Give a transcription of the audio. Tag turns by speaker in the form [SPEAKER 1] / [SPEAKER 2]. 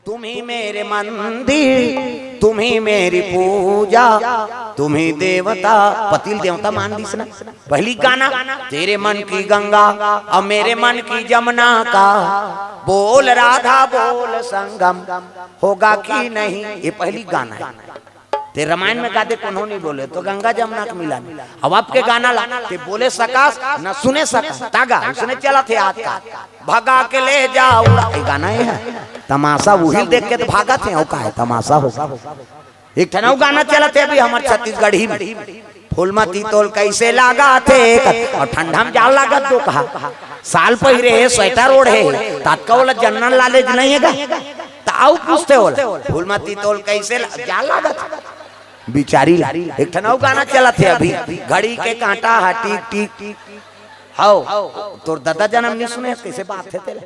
[SPEAKER 1] तुम ही मेरे मंदिर, तुम ही मेरी पूजा, तुम ही देवता। पतिल देवता मान दी ना पहली गाना। तेरे मन की गंगा और मेरे मन की जमुना का, बोल राधा बोल संगम होगा कि नहीं, ये पहली गाना है। ते रामायण में गाते कौन नहीं बोले तो गंगा जमुना का मिला। अब आपके गाना ला ते बोले सकाश न सुने सकाश तागा उसने चला थे आज का भागा के ले जाओ। ये गाना है तमाशा वही देख के तो भागा थे। का है तमाशा हो एक ठनाऊ गाना चला थे अभी हमारे छत्तीसगढ़ी में। फूलमती तोल कैसे लागा थे और ठंडा में जाल लागत तो कहा साल पहिरे है स्वेटर ओढ़े तात्का वाला जनरल नॉलेज नहीं है ताऊ पूछते हो फूलमती तोल कैसे जाल लागत बिचारी। एक ठनाऊ गाना चला थे अभी घड़ी के कांटा टिक टिक टिक। हाउ तोर दादा जन्म नहीं सुने कैसे बात थे तेरे।